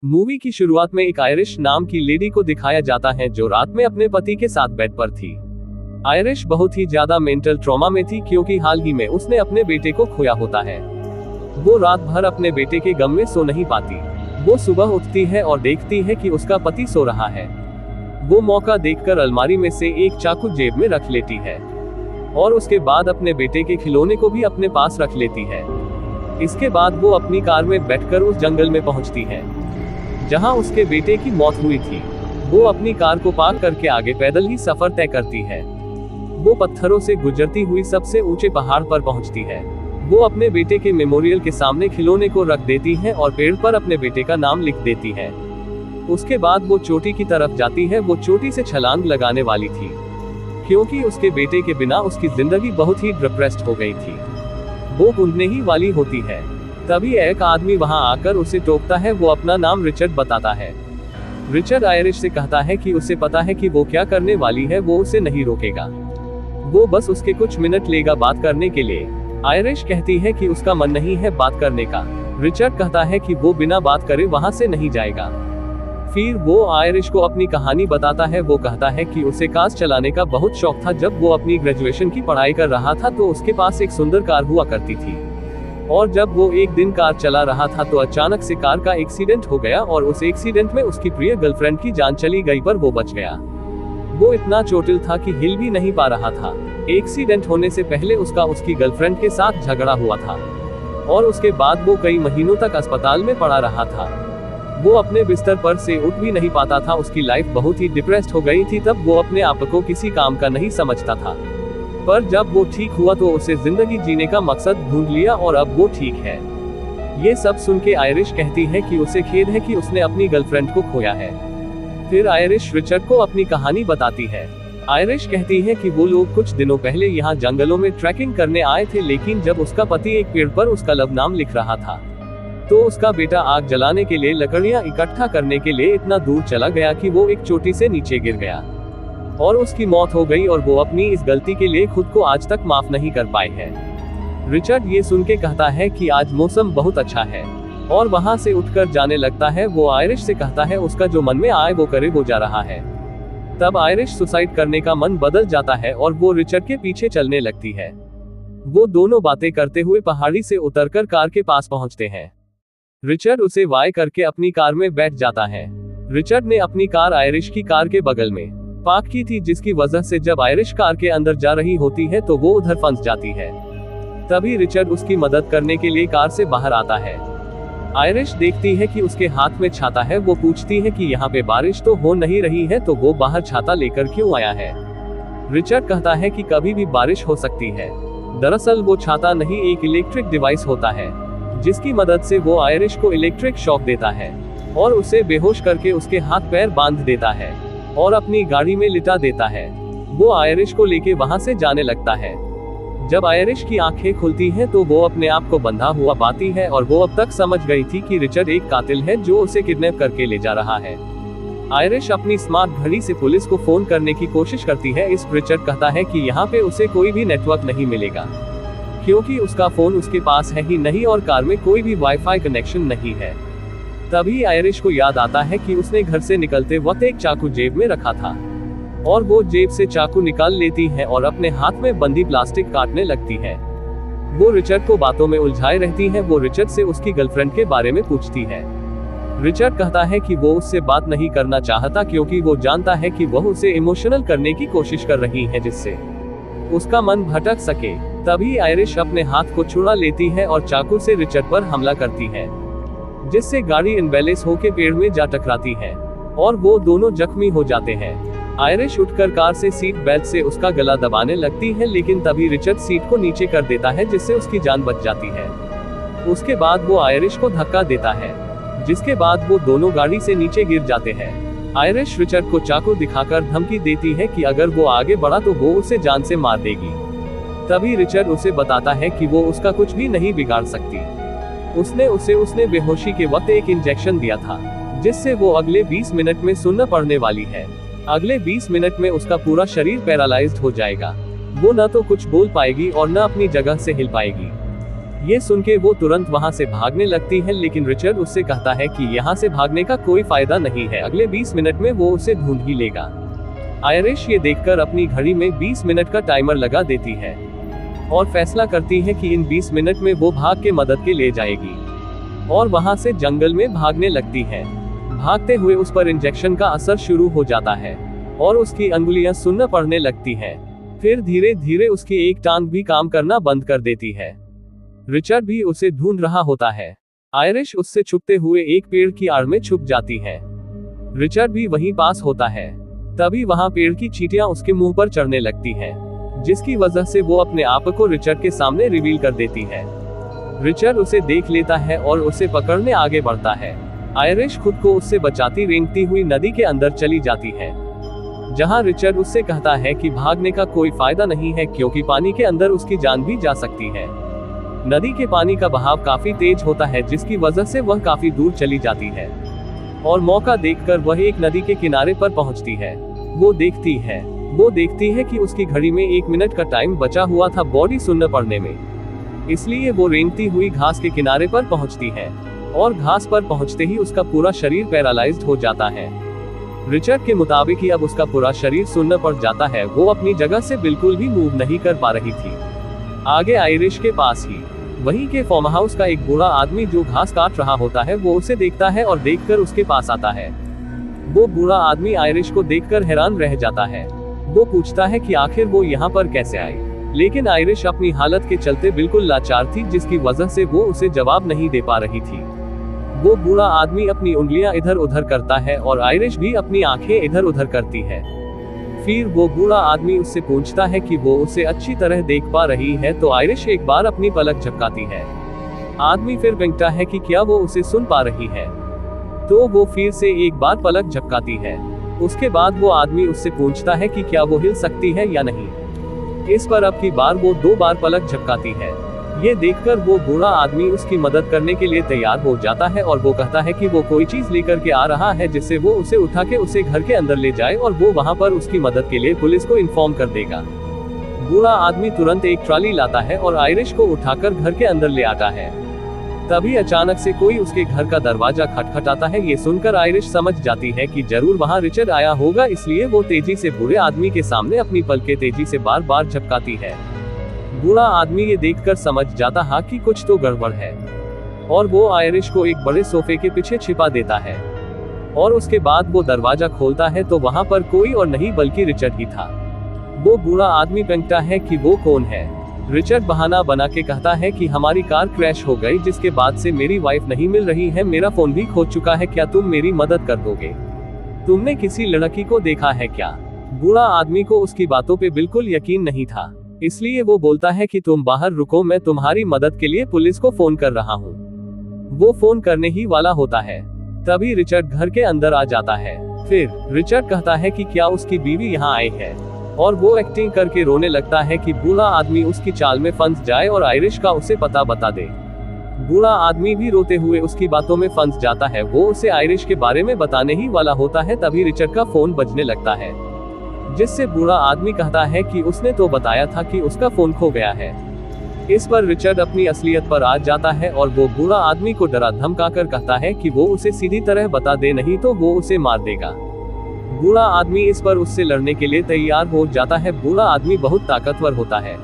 Movie की शुरुआत में एक आयरिश नाम की लेडी को दिखाया जाता है जो रात में अपने पति के साथ बेड पर थी। आयरिश बहुत ही ज्यादा मेंटल ट्रॉमा में थी क्योंकि हाल ही में उसने अपने बेटे को खोया होता है। वो रात भर अपने बेटे के गम में सो नहीं पाती। वो सुबह उठती है और देखती है कि उसका पति सो रहा है। वो मौका देखकर अलमारी में से एक चाकू जेब में रख लेती है और उसके बाद अपने बेटे के खिलौने को भी अपने पास रख लेती है। इसके बाद वो अपनी कार में बैठकर उस जंगल में पहुंचती है जहां उसके बेटे की मौत हुई थी। वो अपनी कार को पार्क करके आगे पैदल ही सफर तय करती है। वो पत्थरों से गुजरती हुई सबसे ऊंचे पहाड़ पर पहुंचती है। वो अपने बेटे के मेमोरियल के सामने खिलौने को रख देती है और पेड़ पर अपने बेटे का नाम लिख देती है। उसके बाद वो चोटी की तरफ जाती है। वो चोटी से छलांग लगाने वाली थी क्योंकि उसके बेटे के बिना उसकी जिंदगी बहुत ही डिप्रेस्ड हो गई थी। वो कूदने ही वाली होती है, तभी एक आदमी वहां आकर उसे टोकता है। वो अपना नाम रिचर्ड बताता है। रिचर्ड आयरिश से कहता है कि उसे पता है कि वो क्या करने वाली है। वो उसे नहीं रोकेगा, वो बस उसके कुछ मिनट लेगा बात करने के लिए। आयरिश कहती है कि उसका मन नहीं है बात करने का। रिचर्ड कहता है कि वो बिना बात करे वहां से नहीं जाएगा। फिर वो आयरिश को अपनी कहानी बताता है। वो कहता है कि उसे कार चलाने का बहुत शौक था। जब वो अपनी ग्रेजुएशन की पढ़ाई कर रहा था तो उसके पास एक सुंदर कार हुआ करती थी और जब वो एक दिन कार चला रहा था तो अचानक से कार का एक्सीडेंट हो गया और उस एक्सीडेंट में उसकी प्रिय गर्लफ्रेंड की जान चली गई पर वो बच गया। वो इतना चोटिल था कि हिल भी नहीं पा रहा था। एक्सीडेंट होने से पहले उसका उसकी गर्लफ्रेंड के साथ झगड़ा हुआ था और उसके बाद वो कई महीनों तक अस्पताल में पड़ा रहा था। वो अपने बिस्तर पर से उठ भी नहीं पाता था। उसकी लाइफ बहुत ही डिप्रेस्ड हो गई थी। तब वो अपने आप को किसी काम का नहीं समझता था, पर जब वो ठीक हुआ तो उसे जिंदगी जीने का मकसद ढूंढ लिया और अब वो ठीक है। ये सब सुन के आयरिश कहती है कि उसे खेद है कि उसने अपनी गर्लफ्रेंड को खोया है। फिर आयरिश रिचर्ड को अपनी कहानी बताती है। आयरिश कहती है कि वो लोग कुछ दिनों पहले यहाँ जंगलों में ट्रैकिंग करने आए थे, लेकिन जब उसका पति एक पेड़ पर उसका लव नाम लिख रहा था तो उसका बेटा आग जलाने के लिए लकड़ियां इकट्ठा करने के लिए इतना दूर चला गया कि वो एक चोटी से नीचे गिर गया और उसकी मौत हो गई और वो अपनी इस गलती के लिए खुद को आज तक माफ नहीं कर पाए हैं। रिचर्ड ये सुन के कहता है कि आज मौसम बहुत अच्छा है और वहां से उठकर जाने लगता है। वो आयरिश से कहता है उसका जो मन में आए वो करे, वो जा रहा है। तब आयरिश सुसाइड करने का मन बदल जाता है और वो रिचर्ड के पीछे चलने लगती है। वो दोनों बातें करते हुए पहाड़ी से उतरकर कार के पास पहुंचते हैं। रिचर्ड उसे वाय करके अपनी कार में बैठ जाता है। रिचर्ड ने अपनी कार आयरिश की कार के बगल में पार्क की थी, जिसकी वजह से जब आयरिश कार के अंदर जा रही होती है तो वो उधर फंस जाती है। तभी रिचर्ड उसकी मदद करने के लिए कार से बाहर आता है। आयरिश देखती है कि उसके हाथ में छाता है। वो पूछती है कि यहाँ पे बारिश तो हो नहीं रही है, तो वो बाहर छाता लेकर क्यों आया है। रिचर्ड कहता है कि कभी भी बारिश हो सकती है। दरअसल वो छाता नहीं, एक इलेक्ट्रिक डिवाइस होता है जिसकी मदद से वो आयरिश को इलेक्ट्रिक शॉक देता है और उसे बेहोश करके उसके हाथ पैर बांध देता है और अपनी गाड़ी में लिटा देता है। वो आयरिश को लेके वहां से जाने लगता है। जब आयरिश की आंखें खुलती हैं तो वो अपने आप को बंधा हुआ पाती है और वो अब तक समझ गई थी कि रिचर्ड एक कातिल है जो उसे किडनैप करके ले जा रहा है। आयरिश अपनी स्मार्ट घड़ी से पुलिस को फोन करने की कोशिश करती है। इस रिचर्ड कहता है कि यहाँ पे उसे कोई भी नेटवर्क नहीं मिलेगा क्योंकि उसका फोन उसके पास है ही नहीं और कार में कोई भी वाईफाई कनेक्शन नहीं है। तभी आयरिश को याद आता है कि उसने घर से निकलते वक्त एक चाकू जेब में रखा था और वो जेब से चाकू निकाल लेती है और अपने हाथ में बंधी प्लास्टिक काटने लगती है। वो रिचर्ड को बातों में उलझाए रहती है। वो रिचर्ड से उसकी गर्लफ्रेंड के बारे में पूछती है। रिचर्ड कहता है कि वो उससे बात नहीं करना चाहता क्योंकि वो जानता है कि वह उसे इमोशनल करने की कोशिश कर रही है जिससे उसका मन भटक सके। तभी आयरिश अपने हाथ को छुड़ा लेती है और चाकू से रिचर्ड पर हमला करती है, जिससे गाड़ी इनबैलेंस होकर पेड़ में जा टकराती है और वो दोनों जख्मी हो जाते हैं। आयरिश उठकर कार से सीट बेल्ट से उसका गला दबाने लगती है, लेकिन तभी रिचर्ड सीट को नीचे कर देता है जिससे उसकी जान बच जाती है। उसके बाद वो आयरिश को धक्का देता है, जिसके बाद वो दोनों गाड़ी से नीचे गिर जाते हैं। आयरिश रिचर्ड को चाकू दिखाकर धमकी देती है कि अगर वो आगे बढ़ा तो वो उसे जान से मार देगी। तभी रिचर्ड उसे बताता है कि वो उसका कुछ भी नहीं बिगाड़ सकती। उसने बेहोशी के वक्त एक इंजेक्शन दिया था जिससे वो अगले 20 मिनट में सुनना पड़ने वाली है। अगले 20 मिनट में उसका पूरा शरीर पैरालाइज्ड हो जाएगा। वो न तो कुछ बोल पाएगी और न अपनी जगह से हिल पाएगी। ये सुन के वो तुरंत वहाँ से भागने लगती है, लेकिन रिचर्ड उससे कहता है कि यहाँ से भागने का कोई फायदा नहीं है, अगले 20 मिनट में वो उसे ढूंढ ही लेगा। आयरिश ये देखकर अपनी घड़ी में 20 मिनट का टाइमर लगा देती है और फैसला करती है कि इन 20 मिनट में वो भाग के मदद के ले जाएगी और वहाँ से जंगल में भागने लगती है। भागते हुए उस पर इंजेक्शन का असर शुरू हो जाता है और उसकी अंगुलियां सुन्न पड़ने लगती हैं। फिर धीरे धीरे उसकी एक टांग भी काम करना बंद कर देती है। रिचर्ड भी उसे ढूंढ रहा होता है। आयरिश उससे छुपते हुए एक पेड़ की आड़ में छुप जाती है। रिचर्ड भी वहीं पास होता है। तभी वहां पेड़ की चींटियां उसके मुंह पर चढ़ने लगती हैं, जिसकी वजह से वो अपने आप को रिचर्ड के सामने रिवील कर देती है। रिचर्ड उसे देख लेता है और उसे पकड़ने आगे बढ़ता है। आयरिश खुद को उससे बचाती रेंगती हुई नदी के अंदर चली जाती है, जहां रिचर्ड उससे कहता है कि भागने का कोई फायदा नहीं है, क्योंकि पानी के अंदर उसकी जान भी जा सकती है। नदी के पानी का बहाव काफी तेज होता है, जिसकी वजह से वह काफी दूर चली जाती है और मौका देखकर वह एक नदी के किनारे पर पहुंचती है। वो देखती है कि उसकी घड़ी में 1 मिनट का टाइम बचा हुआ था बॉडी सुन्न पड़ने में। इसलिए वो रेंगती हुई घास के किनारे पर पहुंचती है और घास पर पहुंचते ही उसका पूरा शरीर पैरालाइज्ड हो जाता है। रिचर्ड के मुताबिक ही अब उसका पूरा शरीर सुन्न पड़ जाता है। वो अपनी जगह से बिल्कुल भी मूव नहीं कर पा रही थी। आगे आयरिश के पास ही वहीं के फार्म हाउस का एक बूढ़ा आदमी जो घास काट रहा होता है, वो उसे देखता है और देखकर उसके पास आता है। वो बूढ़ा आदमी आयरिश को देखकर हैरान रह जाता है। वो पूछता है कि आखिर वो यहाँ पर कैसे आई, लेकिन आयरिश अपनी हालत के चलते बिल्कुल लाचार थी, जिसकी वजह से वो उसे जवाब नहीं दे पा रही थी। वो बूढ़ा आदमी अपनी उंगलियां इधर उधर करता है और आयरिश भी अपनी आंखें इधर उधर करती है। फिर वो बूढ़ा आदमी उससे पूछता है कि वो उसे अच्छी तरह देख पा रही है, तो आयरिश एक बार अपनी पलक झपकाती है। आदमी फिर बेंकता है कि क्या वो उसे सुन पा रही है, तो वो फिर से एक बार पलक झपकाती है। उसके बाद वो आदमी उससे पूछता है कि क्या वो हिल सकती है या नहीं। इस पर अब की बार वो 2 बार पलक झपकाती है। ये देखकर वो बूढ़ा आदमी उसकी मदद करने के लिए तैयार हो जाता है और वो कहता है कि वो कोई चीज लेकर के आ रहा है, जिससे वो उसे उठा के उसे घर के अंदर ले जाए और वो वहां पर उसकी मदद के लिए पुलिस को इन्फॉर्म कर देगा। बूढ़ा आदमी तुरंत एक ट्रॉली लाता है और आयरिश को उठाकर घर के अंदर ले आता है। तभी अचानक से कोई उसके घर का दरवाजा खटखटाता है। ये सुनकर आयरिश समझ जाती है कि जरूर वहां रिचर्ड आया होगा, इसलिए वो तेजी से बूढ़े आदमी के सामने अपनी पलकें तेजी से बार बार झपकाती है। बूढ़ा आदमी ये देखकर समझ जाता है कि कुछ तो गड़बड़ है और वो आयरिश को एक बड़े सोफे के पीछे छिपा देता है और उसके बाद वो दरवाजा खोलता है तो वहां पर कोई और नहीं बल्कि रिचर्ड ही था। वो बूढ़ा आदमी पूछता है कि वो कौन है। रिचर्ड बहाना बना के कहता है कि हमारी कार क्रैश हो गई, जिसके बाद से मेरी वाइफ नहीं मिल रही है, मेरा फोन भी खो चुका है, क्या तुम मेरी मदद कर दोगे? तुमने किसी लड़की को देखा है क्या? बूढ़ा आदमी को उसकी बातों पे बिल्कुल यकीन नहीं था, इसलिए वो बोलता है कि तुम बाहर रुको, मैं तुम्हारी मदद के लिए पुलिस को फोन कर रहा हूँ। वो फोन करने ही वाला होता है, तभी रिचर्ड घर के अंदर आ जाता है। फिर रिचर्ड कहता है कि क्या उसकी बीवी यहाँ आई है और वो एक्टिंग करके रोने लगता है कि बूढ़ा आदमी उसकी चाल में फंस जाए और आयरिश का उसे पता बता दे। बूढ़ा आदमी भी रोते हुए उसकी बातों में फंस जाता है। वो उसे आयरिश के बारे में बताने ही वाला होता है, तभी रिचर्ड का फोन बजने लगता है, जिससे बूढ़ा आदमी कहता है कि उसने तो बताया था कि उसका फोन खो गया है। इस पर रिचर्ड अपनी असलियत पर आ जाता है और वो बूढ़ा आदमी को डरा धमका कर कहता है कि वो उसे सीधी तरह बता दे, नहीं तो वो उसे मार देगा। बूढ़ा आदमी इस पर उससे लड़ने के लिए तैयार हो जाता है। बूढ़ा आदमी बहुत ताकतवर होता है।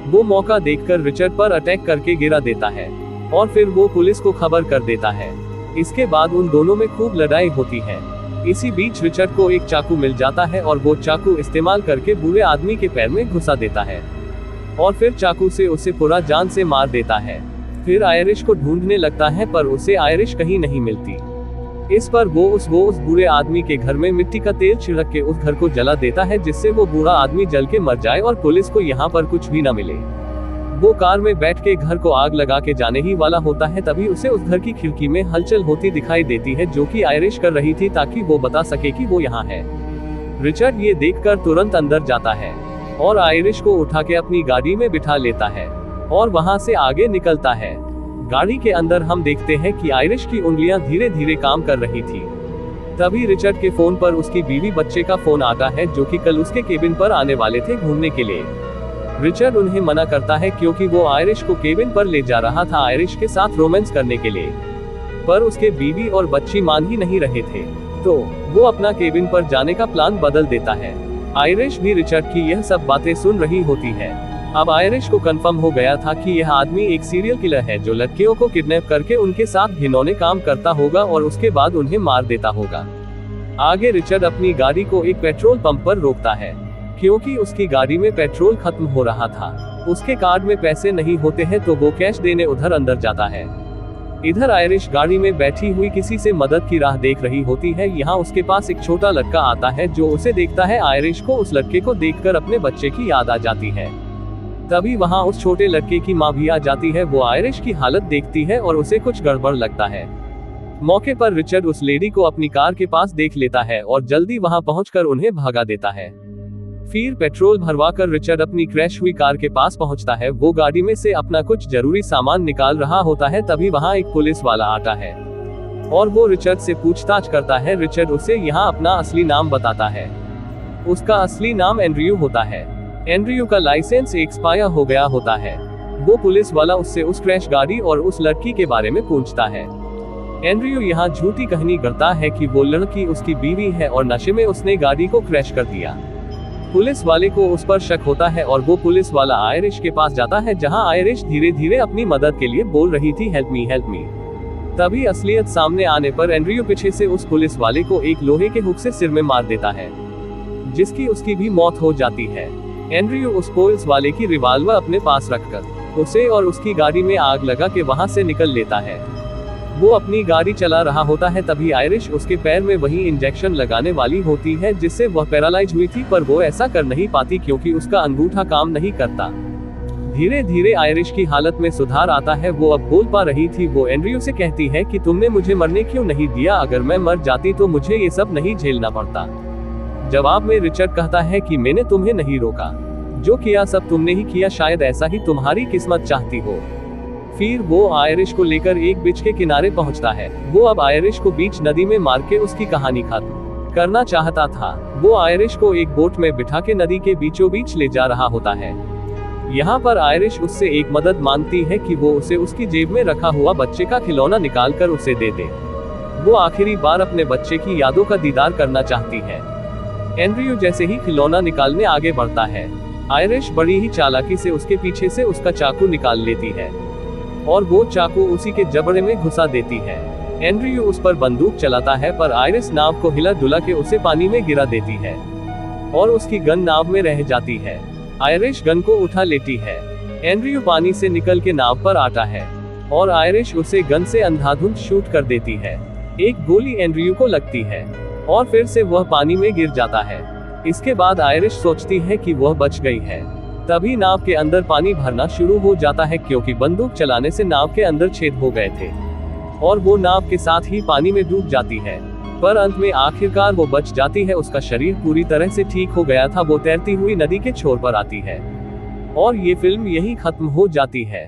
वो मौका देखकर रिचर्ड पर अटैक करके गिरा देता है और फिर वो पुलिस को खबर कर देता है। इसके बाद उन दोनों में खूब लड़ाई होती है। इसी बीच रिचर्ड को एक चाकू मिल जाता है और वो चाकू इस्तेमाल करके बूढ़े आदमी के पैर में घुसा देता है और फिर चाकू से उसे पूरा जान से मार देता है। फिर आयरिश को ढूंढने लगता है, पर उसे आयरिश कहीं नहीं मिलती। इस पर वो उस बूढ़े आदमी के घर में मिट्टी का तेल छिड़क के उस घर को जला देता है, जिससे वो बूढ़ा आदमी जल के मर जाए और पुलिस को यहाँ पर कुछ भी न मिले। वो कार में बैठ के घर को आग लगा के जाने ही वाला होता है, तभी उसे उस घर की खिड़की में हलचल होती दिखाई देती है, जो कि आयरिश कर रही थी ताकि वो बता सके कि वो यहाँ है। रिचर्ड ये देखकर तुरंत अंदर जाता है और आयरिश को उठा के अपनी गाड़ी में बिठा लेता है और वहां से आगे निकलता है। गाड़ी के अंदर हम देखते हैं कि आयरिश की उंगलियां धीरे धीरे काम कर रही थी। तभी रिचर्ड के फोन पर उसकी बीवी बच्चे का फोन आता है, जो कि कल उसके केबिन पर आने वाले थे घूमने के लिए। रिचर्ड उन्हें मना करता है क्योंकि वो आयरिश को केबिन पर ले जा रहा था आयरिश के साथ रोमांस करने के लिए, पर उसके बीवी और बच्ची मान ही नहीं रहे थे, तो वो अपना केबिन पर जाने का प्लान बदल देता है। आयरिश भी रिचर्ड की यह सब बातें सुन रही होती है। अब आयरिश को कंफर्म हो गया था कि यह आदमी एक सीरियल किलर है जो लड़कियों को किडनैप करके उनके साथ घिनौने काम करता होगा और उसके बाद उन्हें मार देता होगा। आगे रिचर्ड अपनी गाड़ी को एक पेट्रोल पंप पर रोकता है क्योंकि उसकी गाड़ी में पेट्रोल खत्म हो रहा था। उसके कार्ड में पैसे नहीं होते हैं तो वो कैश देने उधर अंदर जाता है। इधर आयरिश गाड़ी में बैठी हुई किसी से मदद की राह देख रही होती है। यहाँ उसके पास एक छोटा लड़का आता है जो उसे देखता है। आयरिश को उस लड़के को देखकर अपने बच्चे की याद आ जाती है। तभी वहाँ उस छोटे लड़के की माँ भी आ जाती है। वो आयरिश की हालत देखती है और उसे कुछ गड़बड़ लगता है। मौके पर रिचर्ड उस लेडी को अपनी कार के पास देख लेता है और जल्दी वहाँ पहुंचकर उन्हें भगा देता है। फिर पेट्रोल भरवाकर रिचर्ड अपनी क्रैश हुई कार के पास पहुंचता है। वो गाड़ी में से अपना कुछ जरूरी सामान निकाल रहा होता है। तभी वहां एक पुलिस वाला आता है और वो रिचर्ड से पूछताछ करता है। रिचर्ड उसे यहाँ अपना असली नाम बताता है। उसका असली नाम एंड्रयू होता है। एंड्रयू का लाइसेंस एक्सपायर हो गया होता है। वो पुलिस वाला उससे उस क्रैश गाड़ी और उस लड़की के बारे में पूछता है। एंड्रयू यहाँ झूठी कहानी करता है कि वो लड़की उसकी बीवी है और नशे में उसने गाड़ी को क्रैश कर दिया। पुलिस वाले को उस पर शक होता है और वो पुलिस वाला आयरिश के पास जाता है जहां आयरिश धीरे धीरे अपनी मदद के लिए बोल रही थी, हेल्प मी हेल्प मी। तभी असलियत सामने आने पर एंड्रयू पीछे से उस पुलिस वाले को एक लोहे के हुक से सिर में मार देता है, जिसकी उसकी भी मौत हो जाती है। एंड्रयू उस पुलिस वाले की रिवॉल्वर अपने पास रखकर उसे और उसकी गाड़ी में आग लगा के वहां से निकल लेता है। वो अपनी गाड़ी चला रहा होता है। तभी आयरिश उसके पैर में वही इंजेक्शन लगाने वाली होती है जिससे वह पैरालाइज हुई थी, पर वो ऐसा कर नहीं पाती क्योंकि उसका अंगूठा काम नहीं करता। धीरे धीरे आयरिश की हालत में सुधार आता है। वो अब बोल पा रही थी। वो एंड्रयू से कहती है कि तुमने मुझे मरने क्यों नहीं दिया? अगर मैं मर जाती तो मुझे ये सब नहीं झेलना पड़ता। जवाब में रिचर्ड कहता है कि मैंने तुम्हें नहीं रोका, जो किया सब तुमने ही किया, शायद ऐसा ही तुम्हारी किस्मत चाहती हो। फिर वो आयरिश को लेकर एक बीच के किनारे पहुंचता है। वो अब आयरिश को बीच नदी में मार के उसकी कहानी खत्म करना चाहता था। वो आयरिश को एक बोट में बिठा के नदी के बीचों बीच ले जा रहा होता है। यहाँ पर आयरिश उससे एक मदद मांगती है कि वो उसे उसकी जेब में रखा हुआ बच्चे का खिलौना निकाल कर उसे दे दे। वो आखिरी बार अपने बच्चे की यादों का दीदार करना चाहती है। एंड्रयू जैसे ही खिलौना निकालने आगे बढ़ता है, आयरिश बड़ी ही चालाकी से उसके पीछे से उसका चाकू निकाल लेती है और वो चाकू उसी के जबड़े में घुसा देती है। एंड्रयू उस पर बंदूक चलाता है, पर आयरिश नाव को हिला डुला के उसे पानी में गिरा देती है और उसकी गन नाव में रह जाती है। आयरिश गन को उठा लेती है। एंड्रयू पानी से निकल के नाव पर आता है और आयरिश उसे गन से अंधाधुंध शूट कर देती है। एक गोली एंड्रयू को लगती है और फिर से वह पानी में गिर जाता है। इसके बाद आयरिश सोचती है कि वह बच गई है। तभी नाव के अंदर पानी भरना शुरू हो जाता है क्योंकि बंदूक चलाने से नाव के अंदर छेद हो गए थे और वो नाव के साथ ही पानी में डूब जाती है। पर अंत में आखिरकार वो बच जाती है। उसका शरीर पूरी तरह से ठीक हो गया था। वो तैरती हुई नदी के छोर पर आती है और ये फिल्म यहीं खत्म हो जाती है।